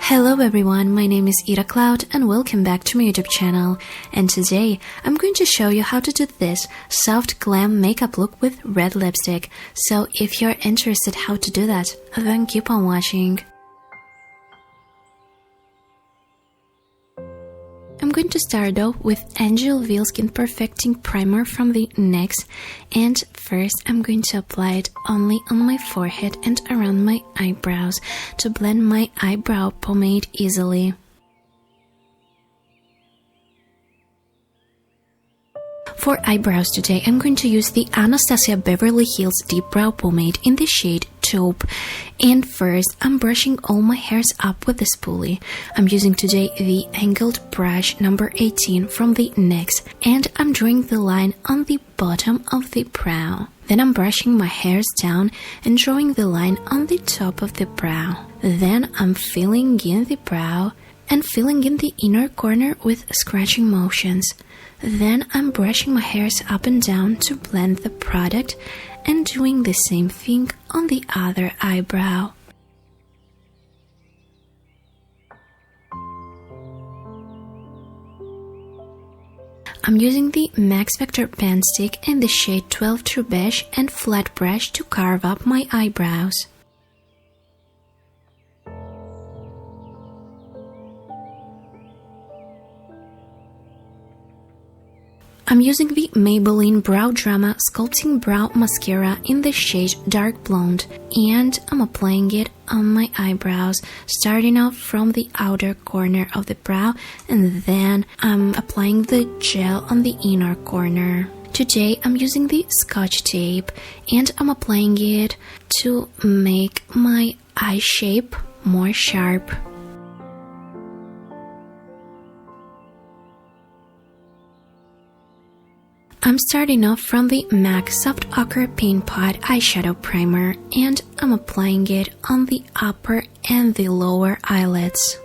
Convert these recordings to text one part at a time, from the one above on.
Hello everyone, my name is Ida Cloud and welcome back to my YouTube channel. And today I'm going to show you how to do this soft glam makeup look with red lipstick. So if you're interested how to do that, then keep on watching. I'm going to start off with Angel Veil Skin Perfecting Primer from the NYX, and first I'm going to apply it only on my forehead and around my eyebrows to blend my eyebrow pomade easily. For eyebrows today, I'm going to use the Anastasia Beverly Hills Deep Brow Pomade in the shade Taupe. And first, I'm brushing all my hairs up with the spoolie. I'm using today the angled brush number 18 from the NYX, and I'm drawing the line on the bottom of the brow. Then I'm brushing my hairs down and drawing the line on the top of the brow. Then I'm filling in the brow and filling in the inner corner with scratching motions. Then I'm brushing my hairs up and down to blend the product and doing the same thing on the other eyebrow. I'm using the Max Factor pen stick in the shade 12 True Beige and flat brush to carve up my eyebrows. I'm using the Maybelline Brow Drama Sculpting Brow Mascara in the shade Dark Blonde, and I'm applying it on my eyebrows, starting off from the outer corner of the brow, and then I'm applying the gel on the inner corner. Today I'm using the Scotch tape, and I'm applying it to make my eye shape more sharp. I'm starting off from the MAC Soft Ochre Paint Pot Eyeshadow Primer, and I'm applying it on the upper and the lower eyelids.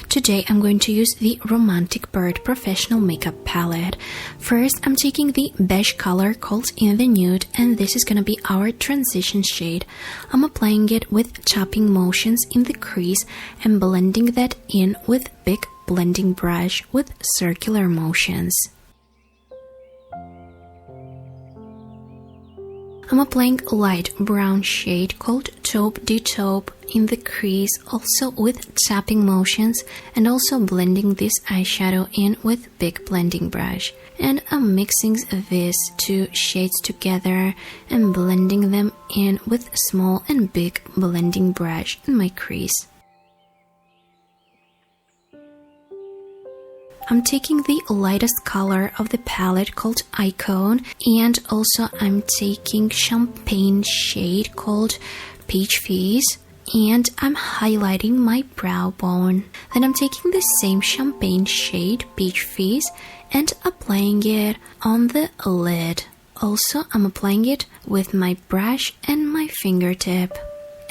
Today I'm going to use the Romantic Bird Professional Makeup Palette. First, I'm taking the beige color called In the Nude, and this is gonna be our transition shade. I'm applying it with tapping motions in the crease and blending that in with big blending brush with circular motions. I'm applying a light brown shade called Taupe de Taupe in the crease, also with tapping motions, and also blending this eyeshadow in with big blending brush. And I'm mixing these two shades together and blending them in with small and big blending brush in my crease. I'm taking the lightest color of the palette called Icon, and also I'm taking champagne shade called Peach Fizz, and I'm highlighting my brow bone. Then I'm taking the same champagne shade Peach Fizz and applying it on the lid. Also, I'm applying it with my brush and my fingertip.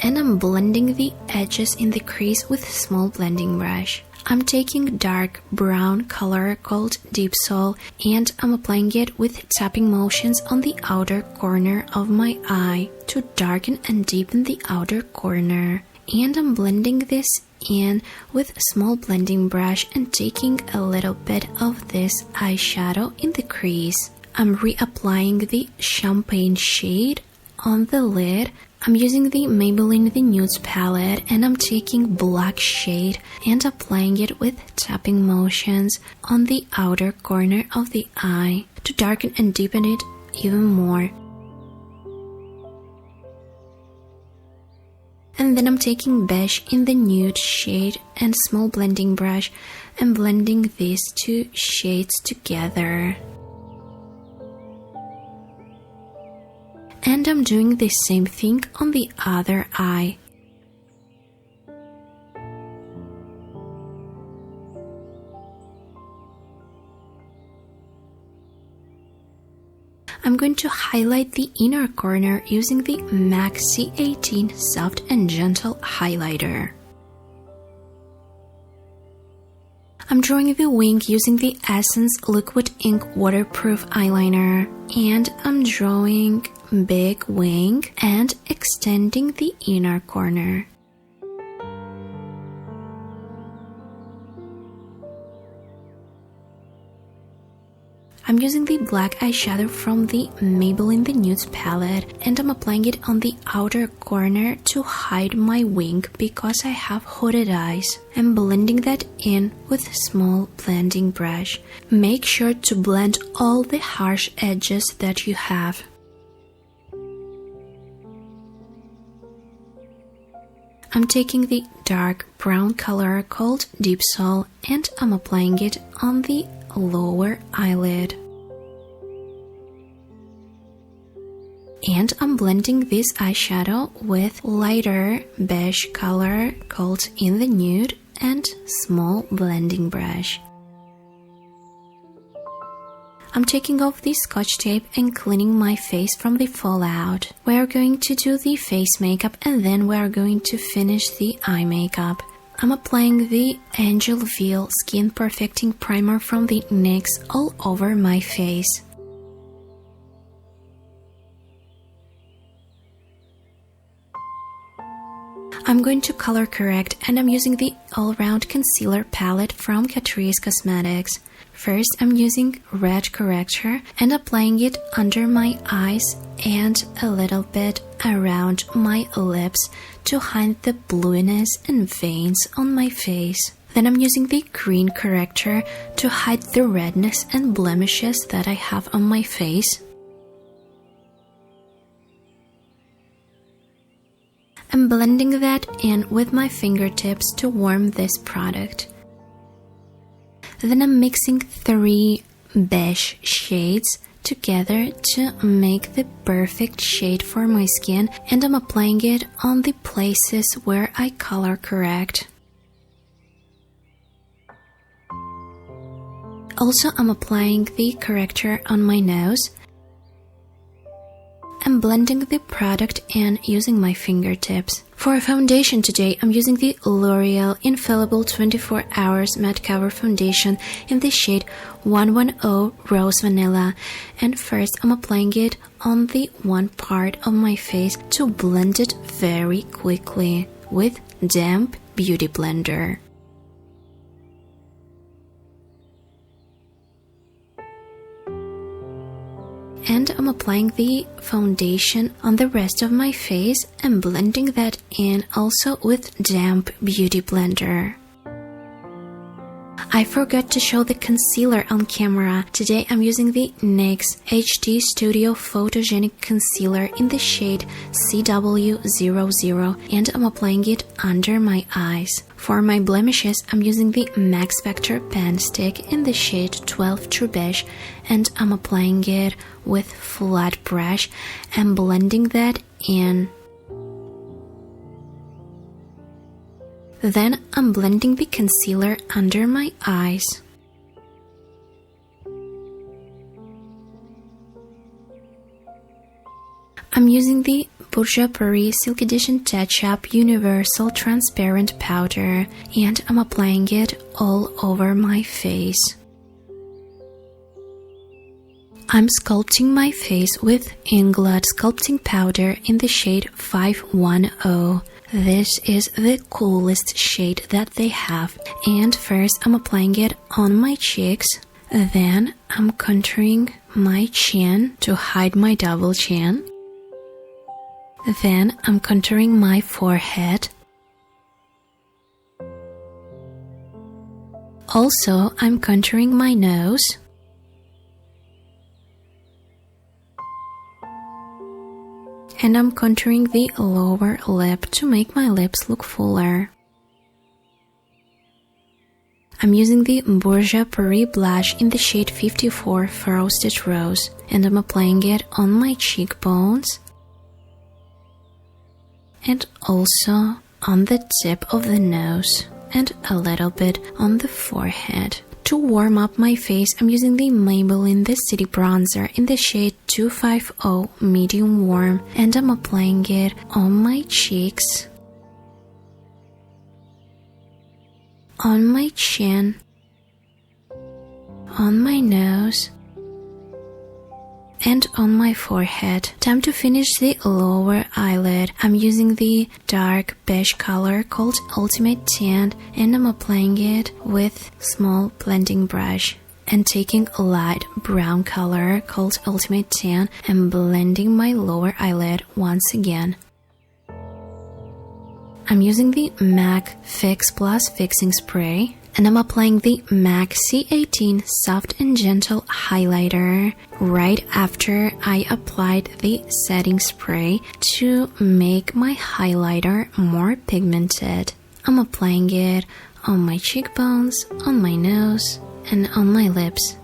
And I'm blending the edges in the crease with small blending brush. I'm taking dark brown color called Deep Soul, and I'm applying it with tapping motions on the outer corner of my eye to darken and deepen the outer corner. And I'm blending this in with a small blending brush and taking a little bit of this eyeshadow in the crease. I'm reapplying the champagne shade on the lid. I'm using the Maybelline The Nudes palette, and I'm taking black shade and applying it with tapping motions on the outer corner of the eye to darken and deepen it even more. And then I'm taking beige in the nude shade and small blending brush and blending these two shades together. And I'm doing the same thing on the other eye. I'm going to highlight the inner corner using the MAC C18 Soft and Gentle Highlighter. I'm drawing the wing using the Essence Liquid Ink Waterproof Eyeliner, and I'm drawing big wing and extending the inner corner. I'm using the black eyeshadow from the Maybelline The Nudes palette, and I'm applying it on the outer corner to hide my wing because I have hooded eyes. I'm blending that in with a small blending brush. Make sure to blend all the harsh edges that you have. I'm taking the dark brown color called Deep Soul and I'm applying it on the lower eyelid. And I'm blending this eyeshadow with lighter beige color called In the Nude and small blending brush. I'm taking off the scotch tape and cleaning my face from the fallout. We are going to do the face makeup and then we are going to finish the eye makeup. I'm applying the Angel Veil Skin Perfecting Primer from the NYX all over my face. I'm going to color correct and I'm using the all-round concealer palette from Catrice Cosmetics. First, I'm using red corrector and applying it under my eyes and a little bit around my lips to hide the blueness and veins on my face. Then I'm using the green corrector to hide the redness and blemishes that I have on my face. I'm blending that in with my fingertips to warm this product. Then I'm mixing 3 beige shades together to make the perfect shade for my skin, and I'm applying it on the places where I color correct. Also, I'm applying the corrector on my nose. I'm blending the product in using my fingertips. For foundation today, I'm using the L'Oreal Infallible 24 Hours Matte Cover Foundation in the shade 110 Rose Vanilla. And first, I'm applying it on the one part of my face to blend it very quickly with damp beauty blender. And I'm applying the foundation on the rest of my face and blending that in also with damp beauty blender. I forgot to show the concealer on camera. Today I'm using the NYX HD Studio Photogenic Concealer in the shade CW00 and I'm applying it under my eyes. For my blemishes, I'm using the Max Factor Pen Stick in the shade 12 True Beige and I'm applying it with flat brush and blending that in. Then I'm blending the concealer under my eyes. I'm using the Bourjois Paris Silk Edition Touch-Up Universal Transparent Powder and I'm applying it all over my face. I'm sculpting my face with Inglot Sculpting Powder in the shade 510. This is the coolest shade that they have. And first I'm applying it on my cheeks. Then I'm contouring my chin to hide my double chin. Then I'm contouring my forehead. Also, I'm contouring my nose. And I'm contouring the lower lip to make my lips look fuller. I'm using the Bourjois Paris blush in the shade 54 Frosted Rose and I'm applying it on my cheekbones and also on the tip of the nose and a little bit on the forehead. To warm up my face, I'm using the Maybelline The City Bronzer in the shade 250 Medium Warm and I'm applying it on my cheeks, on my chin, on my nose, and on my forehead. Time to finish the lower eyelid. I'm using the dark beige color called Ultimate Tan, and I'm applying it with small blending brush. And taking a light brown color called Ultimate Tan and blending my lower eyelid once again. I'm using the MAC Fix Plus Fixing Spray, and I'm applying the MAC C18 Soft and Gentle Highlighter right after I applied the setting spray to make my highlighter more pigmented. I'm applying it on my cheekbones, on my nose, and on my lips.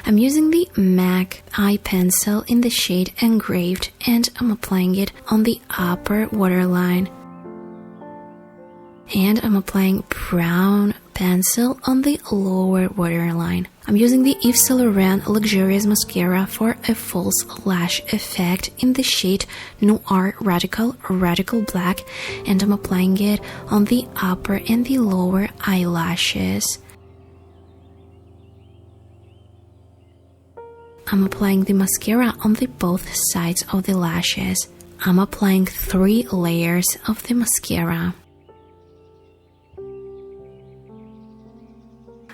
I'm using the MAC eye pencil in the shade Engraved, and I'm applying it on the upper waterline. And I'm applying brown pencil on the lower waterline. I'm using the Yves Saint Laurent Luxurious Mascara for a false lash effect in the shade Noir Radical Black, and I'm applying it on the upper and the lower eyelashes. I'm applying the mascara on the both sides of the lashes. I'm applying 3 layers of the mascara.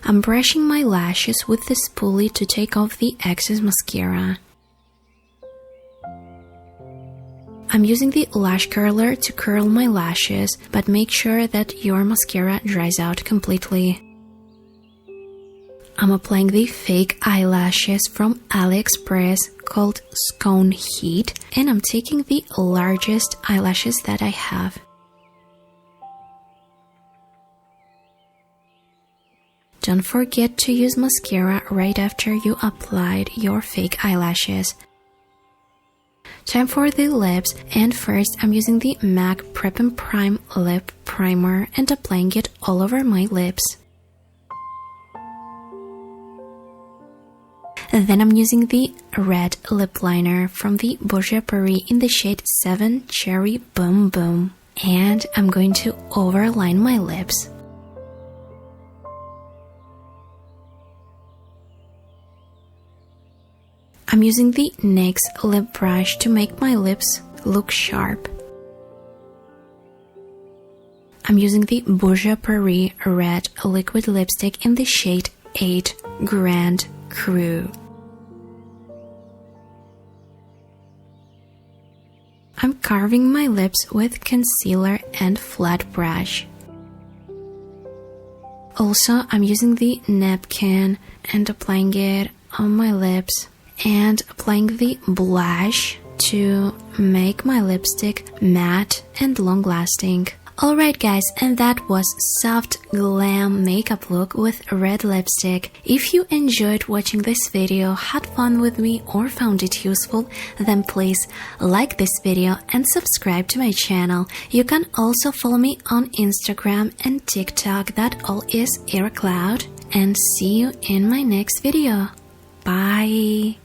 I'm brushing my lashes with the spoolie to take off the excess mascara. I'm using the lash curler to curl my lashes, but make sure that your mascara dries out completely. I'm applying the fake eyelashes from AliExpress called Scone Heat, and I'm taking the largest eyelashes that I have. Don't forget to use mascara right after you applied your fake eyelashes. Time for the lips, and first I'm using the MAC Prep and Prime Lip Primer and applying it all over my lips. Then I'm using the red lip liner from the Bourjois Paris in the shade 7 Cherry Boom Boom, and I'm going to overline my lips. I'm using the NYX lip brush to make my lips look sharp. I'm using the Bourjois Paris red liquid lipstick in the shade 8 Grand Cru. I'm carving my lips with concealer and flat brush. Also, I'm using the napkin and applying it on my lips and applying the blush to make my lipstick matte and long-lasting. Alright guys, and that was soft glam makeup look with red lipstick. If you enjoyed watching this video, had fun with me, or found it useful, then please like this video and subscribe to my channel. You can also follow me on Instagram and TikTok, that all is IraCloud, and see you in my next video. Bye!